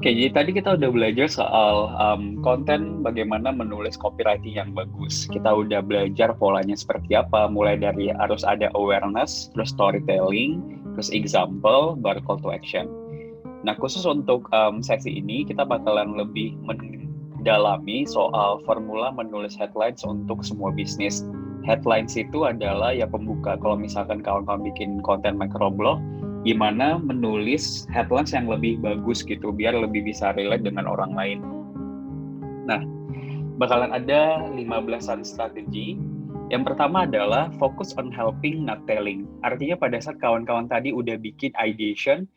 Oke, jadi tadi kita udah belajar soal konten, bagaimana menulis copywriting yang bagus. Kita udah belajar polanya seperti apa, mulai dari harus ada awareness, terus storytelling, terus example, baru call to action. Nah, khusus untuk sesi ini, kita bakalan lebih mendalami soal formula menulis headlines untuk semua bisnis. Headlines itu adalah ya pembuka. Kalau misalkan kawan-kawan bikin konten microblog, gimana menulis headlines yang lebih bagus gitu, biar lebih bisa relate dengan orang lain. Nah, bakalan ada 15-an strategi. Yang pertama adalah focus on helping, not telling. Artinya pada saat kawan-kawan tadi udah bikin ideation,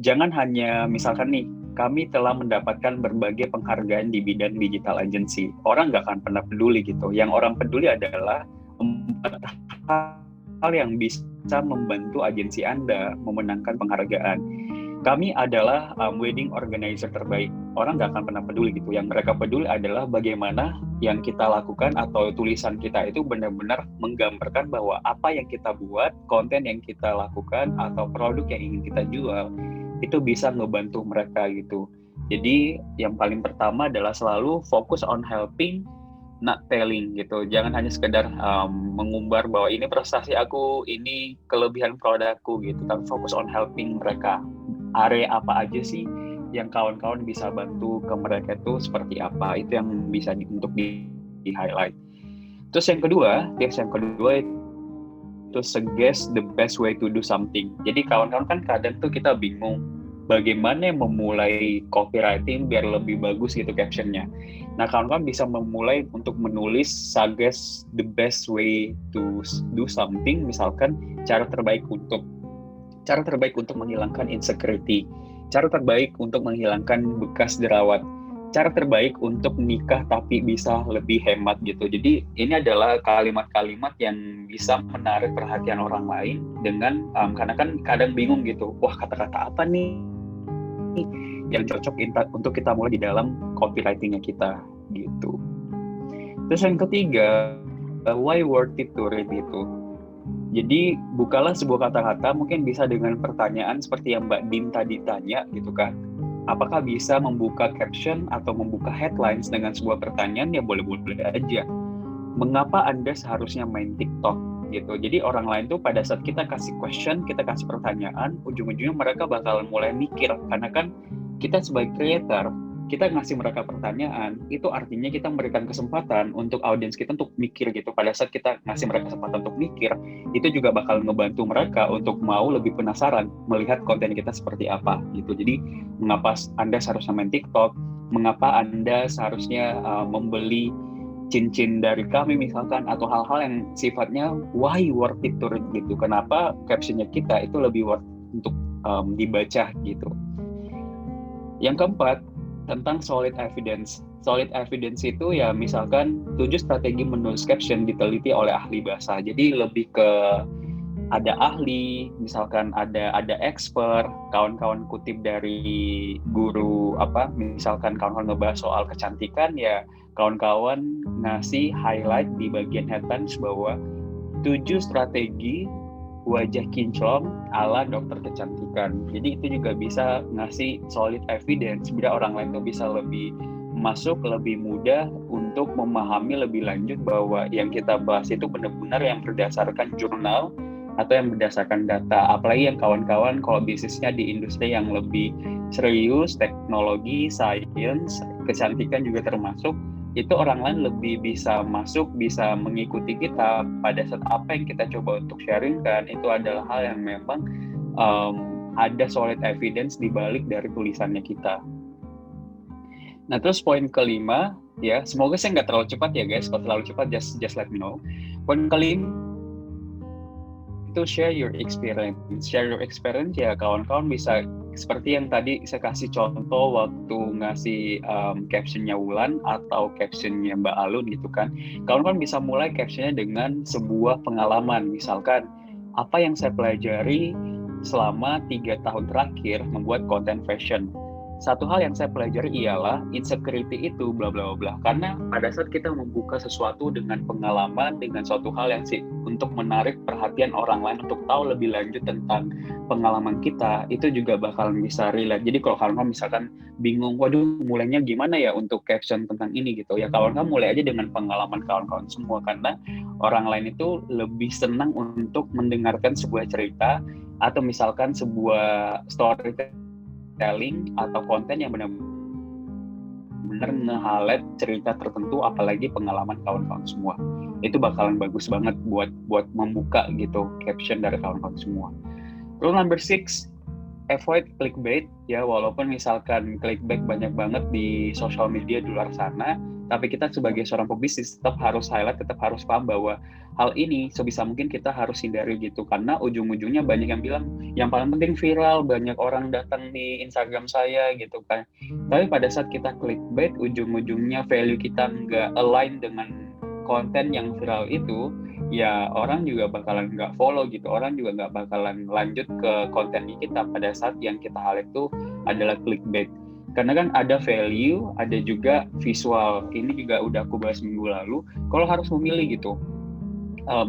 jangan hanya misalkan nih, kami telah mendapatkan berbagai penghargaan di bidang digital agency. Orang nggak akan pernah peduli gitu. Yang orang peduli adalah 4 hal yang bisa membantu agensi Anda memenangkan penghargaan. Kami adalah wedding organizer terbaik. Orang nggak akan pernah peduli gitu. Yang mereka peduli adalah bagaimana yang kita lakukan atau tulisan kita itu benar-benar menggambarkan bahwa apa yang kita buat, konten yang kita lakukan, atau produk yang ingin kita jual, itu bisa ngebantu mereka gitu. Jadi yang paling pertama adalah selalu fokus on helping, not telling gitu. Jangan hanya sekedar mengumbar bahwa ini prestasi aku, ini kelebihan produkku gitu, tapi fokus on helping mereka. Area apa aja sih yang kawan-kawan bisa bantu ke mereka itu seperti apa, itu yang bisa untuk di-highlight. Terus yang kedua, tips yang kedua itu suggest the best way to do something. Jadi kawan-kawan kan kadang tuh kita bingung bagaimana memulai copywriting biar lebih bagus gitu captionnya. Nah, kawan-kawan bisa memulai untuk menulis suggest the best way to do something, misalkan cara terbaik untuk menghilangkan insecurity, cara terbaik untuk menghilangkan bekas jerawat, cara terbaik untuk nikah tapi bisa lebih hemat gitu. Jadi ini adalah kalimat-kalimat yang bisa menarik perhatian orang lain dengan karena kan kadang bingung gitu, wah kata-kata apa nih yang cocok untuk kita mulai di dalam copywriting-nya kita gitu. Terus yang ketiga, why worth it to read itu. Jadi bukalah sebuah kata-kata mungkin bisa dengan pertanyaan seperti yang Mbak Din tadi tanya gitu kan. Apakah bisa membuka caption atau membuka headlines dengan sebuah pertanyaan? Ya boleh-boleh aja. Mengapa Anda seharusnya main TikTok gitu. Jadi orang lain tuh pada saat kita kasih question, kita kasih pertanyaan, ujung-ujungnya mereka bakal mulai mikir. Karena kan kita sebagai creator, kita ngasih mereka pertanyaan, itu artinya kita memberikan kesempatan untuk audiens kita untuk mikir gitu. Pada saat kita ngasih mereka kesempatan untuk mikir, itu juga bakal ngebantu mereka untuk mau lebih penasaran melihat konten kita seperti apa gitu. Jadi mengapa Anda seharusnya main TikTok, mengapa Anda seharusnya membeli cincin dari kami misalkan, atau hal-hal yang sifatnya why worth it to read gitu. Kenapa captionnya kita itu lebih worth untuk dibaca gitu. Yang keempat, tentang solid evidence. Solid evidence itu ya misalkan 7 strategi menulis caption diteliti oleh ahli bahasa. Jadi lebih ke ada ahli, misalkan ada expert, kawan-kawan kutip dari guru misalkan kawan-kawan ngebahas soal kecantikan, ya kawan-kawan ngasih highlight di bagian headlines bahwa 7 strategi wajah kinclong ala dokter kecantikan. Jadi itu juga bisa ngasih solid evidence biar orang lain tuh bisa lebih masuk, lebih mudah untuk memahami lebih lanjut bahwa yang kita bahas itu benar-benar yang berdasarkan jurnal atau yang berdasarkan data. Apalagi yang kawan-kawan kalau bisnisnya di industri yang lebih serius, teknologi, science, kecantikan juga termasuk, itu orang lain lebih bisa masuk, bisa mengikuti kita pada saat apa yang kita coba untuk sharingkan itu adalah hal yang memang ada solid evidence di balik dari tulisannya kita. Nah, terus poin kelima, ya semoga saya nggak terlalu cepat ya guys. Kalau terlalu cepat just let me know. Poin kelima itu share your experience. Share your experience ya kawan-kawan bisa seperti yang tadi saya kasih contoh waktu ngasih captionnya Wulan atau captionnya Mbak Alun gitu kan. Kawan-kawan bisa mulai captionnya dengan sebuah pengalaman. Misalkan, apa yang saya pelajari selama 3 tahun terakhir membuat konten fashion. satu hal yang saya pelajari ialah insecurity itu bla bla bla. Karena pada saat kita membuka sesuatu dengan pengalaman, dengan suatu hal yang untuk menarik perhatian orang lain untuk tahu lebih lanjut tentang pengalaman kita, itu juga bakalan bisa relate. Jadi kalau kawan-kawan misalkan bingung, waduh mulainya gimana ya untuk caption tentang ini gitu, ya kawan-kawan mulai aja dengan pengalaman kawan-kawan semua, karena orang lain itu lebih senang untuk mendengarkan sebuah cerita atau misalkan sebuah storytelling atau konten yang benar-benar nge-highlight cerita tertentu, apalagi pengalaman kawan-kawan semua. Itu bakalan bagus banget buat membuka gitu caption dari kawan-kawan semua. Rule number 6, avoid clickbait ya, walaupun misalkan clickbait banyak banget di sosial media di luar sana, tapi kita sebagai seorang pebisnis tetap harus highlight, tetap harus paham bahwa hal ini sebisa mungkin kita harus hindari gitu, karena ujung-ujungnya banyak yang bilang yang paling penting viral, banyak orang datang di Instagram saya gitu kan, tapi pada saat kita clickbait ujung-ujungnya value kita nggak align dengan konten yang viral itu, ya orang juga bakalan nggak follow gitu, orang juga nggak bakalan lanjut ke konten kita pada saat yang kita highlight itu adalah clickbait. Karena kan ada value, ada juga visual. Ini juga udah aku bahas minggu lalu. Kalau harus memilih gitu,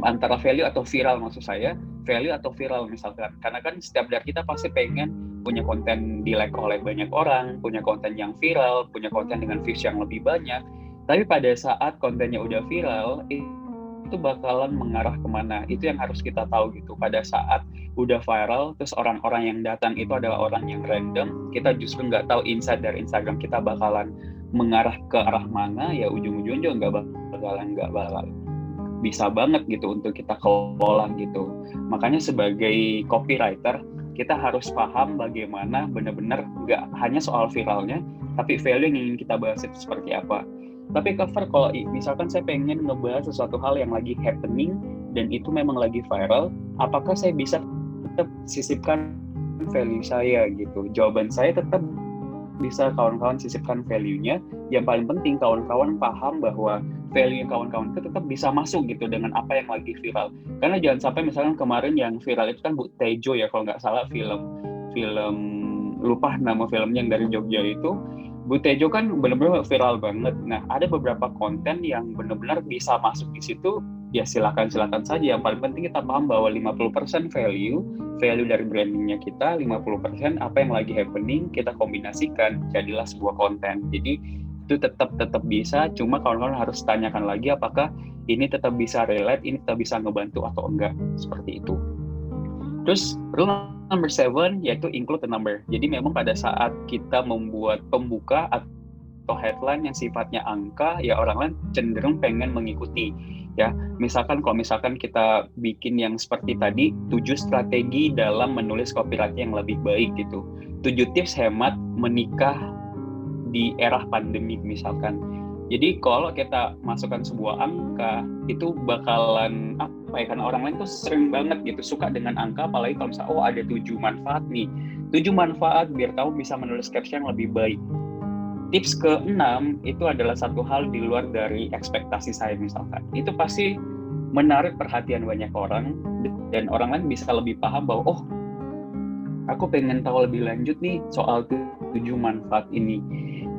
antara value atau viral, maksud saya value atau viral misalkan. Karena kan setiap dari kita pasti pengen punya konten di like oleh banyak orang, punya konten yang viral, punya konten dengan views yang lebih banyak. Tapi pada saat kontennya udah viral, itu bakalan mengarah kemana, itu yang harus kita tahu gitu. Pada saat udah viral terus orang-orang yang datang itu adalah orang yang random, kita justru nggak tahu insight dari Instagram kita bakalan mengarah ke arah mana, ya ujung-ujungnya nggak bakal bisa banget gitu untuk kita kelola gitu. Makanya sebagai copywriter kita harus paham bagaimana benar-benar nggak hanya soal viralnya, tapi value yang ingin kita bahas itu seperti apa. Tapi cover kalau misalkan saya pengen ngebahas sesuatu hal yang lagi happening dan itu memang lagi viral, apakah saya bisa tetap sisipkan value saya gitu? Jawaban saya tetap bisa kawan-kawan sisipkan value-nya. Yang paling penting kawan-kawan paham bahwa value yang kawan-kawan itu tetap bisa masuk gitu dengan apa yang lagi viral. Karena jangan sampai misalkan kemarin yang viral itu kan Bu Tejo ya kalau nggak salah, film lupa nama filmnya yang dari Jogja itu. Bu Tejo kan benar-benar viral banget. Nah, ada beberapa konten yang benar-benar bisa masuk di situ, ya silakan saja. Yang paling penting kita paham bahwa 50% value dari brandingnya kita, 50% apa yang lagi happening, kita kombinasikan, jadilah sebuah konten. Jadi, itu tetap bisa, cuma kawan-kawan harus tanyakan lagi apakah ini tetap bisa relate, ini tetap bisa ngebantu atau enggak, seperti itu. Terus rule number 7 yaitu include the number. Jadi memang pada saat kita membuat pembuka atau headline yang sifatnya angka, ya orang lain cenderung pengen mengikuti. Ya, misalkan kalau kita bikin yang seperti tadi, 7 strategi dalam menulis copywriting yang lebih baik gitu. 7 tips hemat menikah di era pandemi misalkan. Jadi kalau kita masukkan sebuah angka, itu bakalan karena orang lain tuh sering banget gitu suka dengan angka, apalagi kalau misalnya ada 7 manfaat nih, 7 manfaat biar tahu bisa menulis caption yang lebih baik. Tips ke-6 itu adalah satu hal di luar dari ekspektasi saya misalkan, itu pasti menarik perhatian banyak orang dan orang lain bisa lebih paham bahwa aku pengen tahu lebih lanjut nih soal 7 manfaat ini.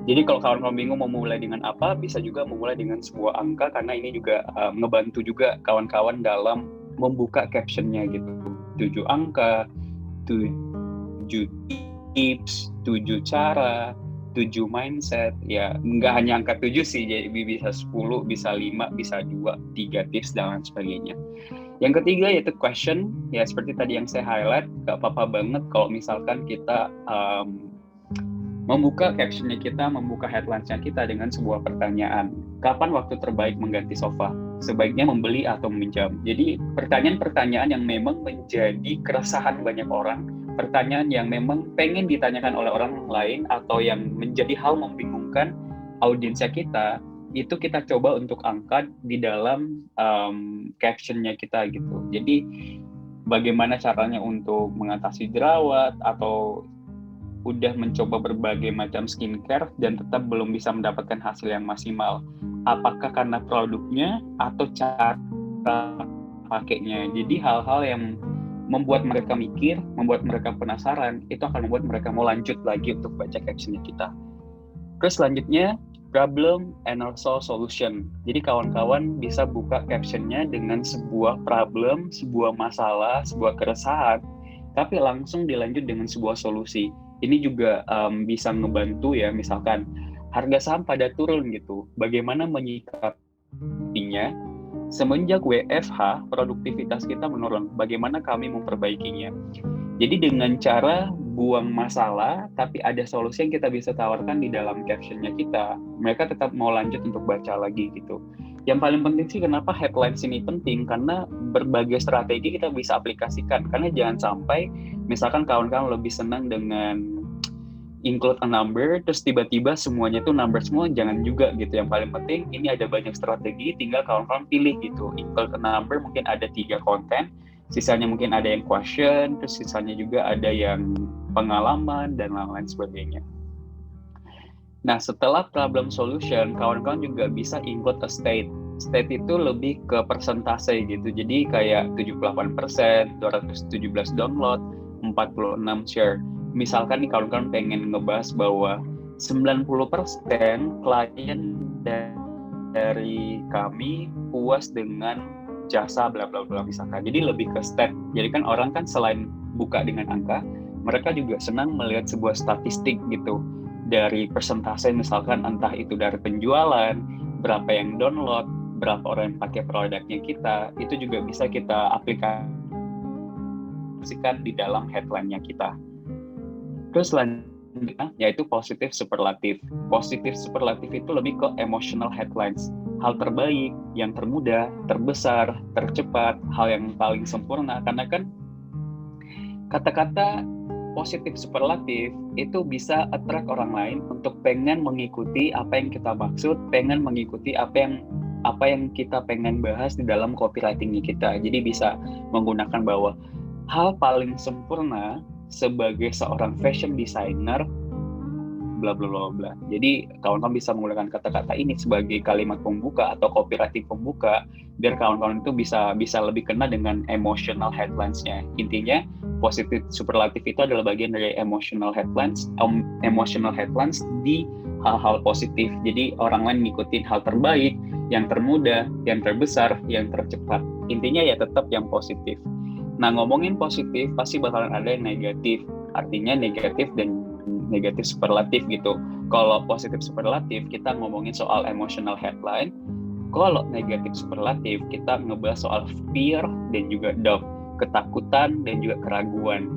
Jadi kalau kawan-kawan bingung mau mulai dengan apa, bisa juga memulai dengan sebuah angka, karena ini juga ngebantu juga kawan-kawan dalam membuka captionnya gitu. 7 angka, 7 tips, 7 cara, 7 mindset. Ya nggak hanya angka 7 sih, jadi bisa 10, bisa 5, bisa 2, 3 tips dan lain sebagainya. Yang ketiga yaitu question, ya seperti tadi yang saya highlight, gak apa-apa banget kalau misalkan kita membuka captionnya kita, membuka headlines-nya kita dengan sebuah pertanyaan. Kapan waktu terbaik mengganti sofa? Sebaiknya membeli atau meminjam? Jadi pertanyaan-pertanyaan yang memang menjadi keresahan banyak orang, pertanyaan yang memang pengen ditanyakan oleh orang lain atau yang menjadi hal membingungkan audiensnya kita, itu kita coba untuk angkat di dalam captionnya kita gitu. Jadi bagaimana caranya untuk mengatasi jerawat, atau udah mencoba berbagai macam skincare dan tetap belum bisa mendapatkan hasil yang maksimal. Apakah karena produknya atau cara pakainya? Jadi hal-hal yang membuat mereka mikir, membuat mereka penasaran, itu akan membuat mereka mau lanjut lagi untuk baca captionnya kita. Terus selanjutnya, problem and also solution. Jadi kawan-kawan bisa buka captionnya dengan sebuah problem, sebuah masalah, sebuah keresahan, tapi langsung dilanjut dengan sebuah solusi. Ini juga bisa ngebantu ya, misalkan harga saham pada turun gitu. Bagaimana menyikapinya? Semenjak WFH, produktivitas kita menurun. Bagaimana kami memperbaikinya? Jadi dengan cara buang masalah, tapi ada solusi yang kita bisa tawarkan di dalam captionnya kita, mereka tetap mau lanjut untuk baca lagi gitu. Yang paling penting sih kenapa headlines ini penting, karena berbagai strategi kita bisa aplikasikan. Karena jangan sampai, misalkan kawan-kawan lebih senang dengan include a number, terus tiba-tiba semuanya tuh number semua, jangan juga gitu. Yang paling penting, ini ada banyak strategi, tinggal kawan-kawan pilih gitu. Include a number mungkin ada 3 konten, sisanya mungkin ada yang question, terus sisanya juga ada yang pengalaman, dan lain-lain sebagainya. Nah, setelah problem solution, kawan-kawan juga bisa include a state. State itu lebih ke persentase gitu, jadi kayak 78%, 217 download, 46 share. Misalkan nih kawan-kawan pengen ngebahas bahwa 90% klien dari kami puas dengan jasa bla bla bla misalkan. Jadi lebih ke stat. Jadi kan orang kan selain buka dengan angka, mereka juga senang melihat sebuah statistik gitu. Dari persentase misalkan entah itu dari penjualan, berapa yang download, berapa orang yang pakai produknya kita, itu juga bisa kita aplikasikan di dalam headline-nya kita. Terus selanjutnya yaitu positif superlatif. Positif superlatif itu lebih ke emotional headlines. Hal terbaik, yang termudah, terbesar, tercepat, hal yang paling sempurna. Karena kan kata-kata positif superlatif itu bisa attract orang lain untuk pengen mengikuti apa yang kita maksud, pengen mengikuti apa yang kita pengen bahas di dalam copywriting kita. Jadi bisa menggunakan bahwa hal paling sempurna sebagai seorang fashion designer bla bla bla bla. Jadi kawan-kawan bisa menggunakan kata-kata ini sebagai kalimat pembuka atau copywriting pembuka biar kawan-kawan itu bisa lebih kena dengan emotional headlines-nya. Intinya positif superlatif itu adalah bagian dari emotional headlines di hal-hal positif. Jadi orang lain ngikutin hal terbaik, yang termudah, yang terbesar, yang tercepat. Intinya ya tetap yang positif. Nah, ngomongin positif pasti bakalan ada yang negatif. Artinya negatif dan negatif superlatif gitu. Kalau positif superlatif kita ngomongin soal emotional headline. Kalau negatif superlatif kita ngebahas soal fear dan juga doubt, ketakutan dan juga keraguan.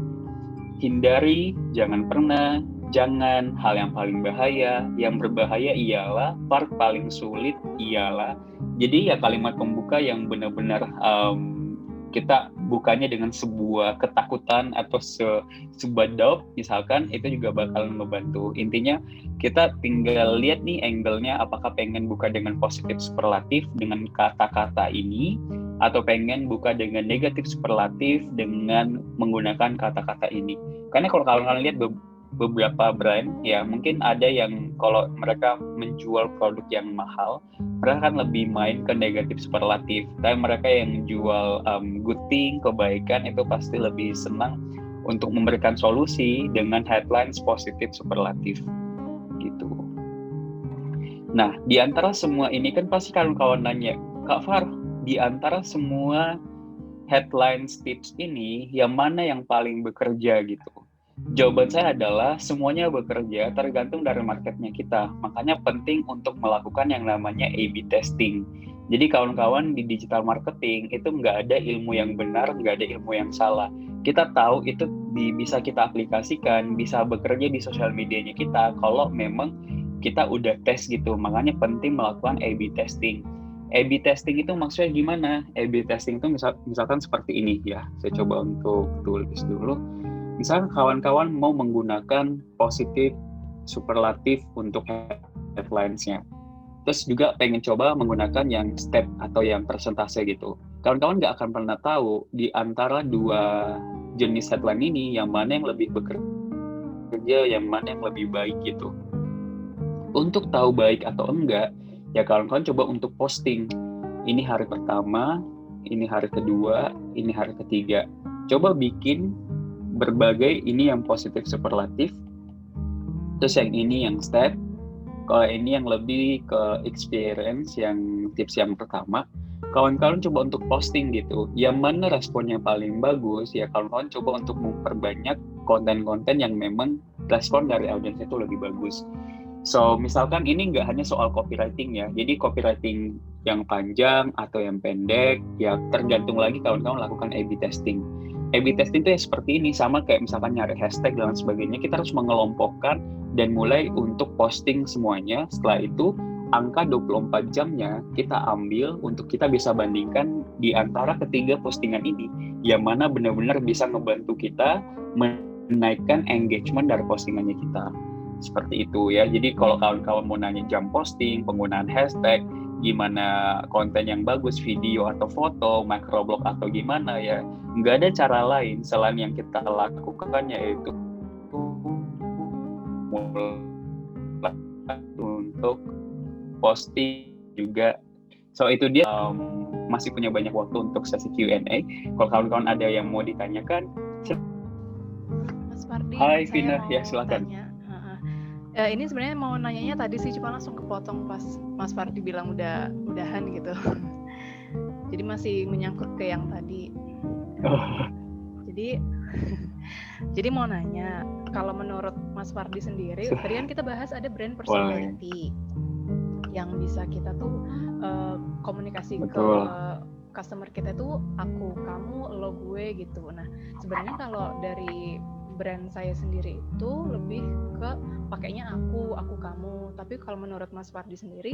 Hindari, jangan pernah, jangan, hal yang paling bahaya, yang berbahaya ialah, part paling sulit ialah. Jadi ya kalimat pembuka yang benar-benar kita bukanya dengan sebuah ketakutan atau sebuah doubt misalkan, itu juga bakal ngebantu. Intinya kita tinggal lihat nih angle-nya, apakah pengen buka dengan positif superlatif dengan kata-kata ini atau pengen buka dengan negatif superlatif dengan menggunakan kata-kata ini. Karena kalau kalian lihat beberapa brand ya mungkin ada yang kalau mereka menjual produk yang mahal, mereka kan lebih main ke negatif superlatif. Tapi mereka yang jual good thing, kebaikan, itu pasti lebih senang untuk memberikan solusi dengan headlines positif superlatif gitu. Nah, di antara semua ini kan pasti kawan-kawan nanya, Kak Far, di antara semua headlines tips ini yang mana yang paling bekerja gitu? Jawaban saya adalah semuanya bekerja tergantung dari marketnya kita. Makanya penting untuk melakukan yang namanya A/B testing. Jadi kawan-kawan di digital marketing itu nggak ada ilmu yang benar, nggak ada ilmu yang salah. Kita tahu itu bisa kita aplikasikan, bisa bekerja di sosial medianya kita kalau memang kita udah tes gitu. Makanya penting melakukan A/B testing. A/B testing itu maksudnya gimana? A/B testing itu misalkan seperti ini ya. Saya coba untuk tulis dulu. Misalnya kawan-kawan mau menggunakan positif superlatif untuk headlines-nya. Terus juga pengen coba menggunakan yang step atau yang persentase gitu. Kawan-kawan nggak akan pernah tahu di antara dua jenis headline ini yang mana yang lebih bekerja, yang mana yang lebih baik gitu. Untuk tahu baik atau enggak, ya kawan-kawan coba untuk posting. Ini hari pertama, ini hari kedua, ini hari ketiga. Coba bikin berbagai ini yang positif superlatif, terus yang ini yang step, kalau ini yang lebih ke experience, yang tips yang pertama, kawan-kawan coba untuk posting gitu. Yang mana responnya paling bagus, ya kawan-kawan coba untuk memperbanyak konten-konten yang memang respon dari audiens itu lebih bagus. So, misalkan ini nggak hanya soal copywriting ya, jadi copywriting yang panjang atau yang pendek, ya tergantung lagi kawan-kawan lakukan A/B testing. A/B testing itu ya seperti ini, sama kayak misalkan nyari hashtag dan sebagainya, kita harus mengelompokkan dan mulai untuk posting semuanya. Setelah itu, angka 24 jamnya kita ambil untuk kita bisa bandingkan di antara ketiga postingan ini, yang mana benar-benar bisa membantu kita menaikkan engagement dari postingannya kita. Seperti itu ya. Jadi kalau kawan-kawan mau nanya jam posting, penggunaan hashtag, gimana konten yang bagus, video atau foto, microblog atau gimana ya, nggak ada cara lain selain yang kita lakukan, yaitu mulai untuk posting juga. So itu dia, masih punya banyak waktu untuk sesi Q&A. Kalau kawan-kawan ada yang mau ditanyakan, Mas Fardi, Hai saya Vina, mau ya silakan. tanya. Ini sebenarnya mau nanyanya tadi sih, cuma langsung kepotong pas Mas Fardi bilang udahan gitu. Jadi masih menyangkut ke yang tadi. Jadi mau nanya, kalau menurut Mas Fardi sendiri, tadi kan kita bahas ada brand personality yang bisa kita tuh komunikasi Betul. ke customer kita tuh aku, kamu, lo, gue gitu. Nah, sebenarnya kalau dari brand saya sendiri itu lebih ke pakainya aku, kamu. Tapi kalau menurut Mas Fardi sendiri,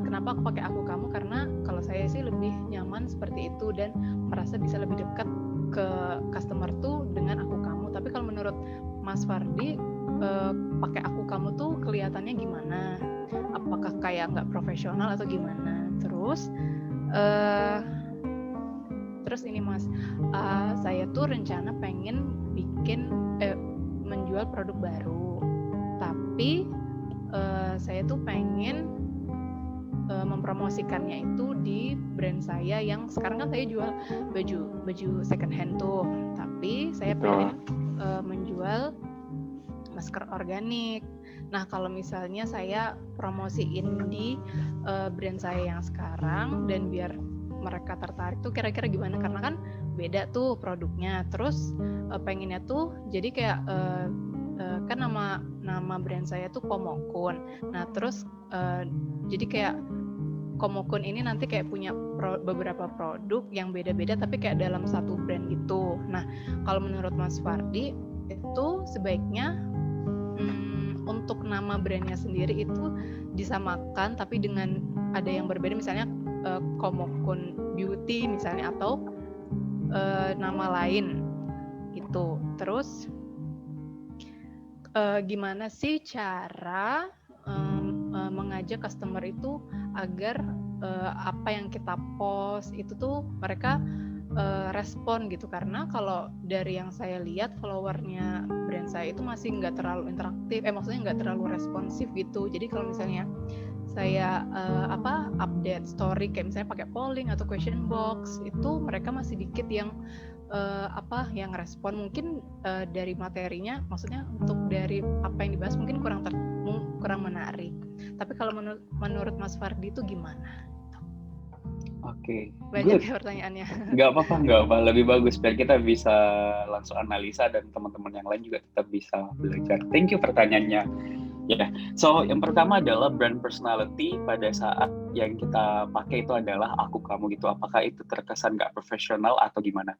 kenapa aku pakai aku, kamu? Karena kalau saya sih lebih nyaman seperti itu dan merasa bisa lebih dekat ke customer tuh dengan aku, kamu. Tapi kalau menurut Mas Fardi, pakai aku, kamu tuh kelihatannya gimana? Apakah kayak nggak profesional atau gimana? Terus ini Mas, saya tuh rencana pengen menjual produk baru, tapi saya tuh pengen mempromosikannya itu di brand saya yang sekarang kan saya jual baju second hand tuh, tapi saya pengen menjual masker organik. Nah, kalau misalnya saya promosiin di brand saya yang sekarang dan biar mereka tertarik tuh kira-kira gimana, karena kan beda tuh produknya. Terus pengennya tuh jadi kayak kan nama brand saya tuh Komokun. Nah, terus jadi kayak Komokun ini nanti kayak punya beberapa produk yang beda-beda tapi kayak dalam satu brand gitu. Nah, kalau menurut Mas Fardi itu sebaiknya untuk nama brandnya sendiri itu disamakan tapi dengan ada yang berbeda, misalnya Komokun Beauty misalnya, atau nama lain gitu. Terus gimana sih cara mengajak customer itu agar apa yang kita post itu tuh mereka respon gitu, karena kalau dari yang saya lihat followernya brand saya itu masih nggak terlalu interaktif, maksudnya nggak terlalu responsif gitu. Jadi kalau misalnya saya update story kayak misalnya pakai polling atau question box, itu mereka masih dikit yang yang respon. Mungkin dari materinya, maksudnya untuk dari apa yang dibahas mungkin kurang menarik. Tapi kalau menurut Mas Fardi itu gimana? Oke, banyak ya pertanyaannya. Nggak apa, lebih bagus biar kita bisa langsung analisa dan teman-teman yang lain juga tetap bisa belajar. Thank you pertanyaannya. Ya, so yang pertama adalah brand personality pada saat yang kita pakai itu adalah aku, kamu gitu. Apakah itu terkesan nggak profesional atau gimana?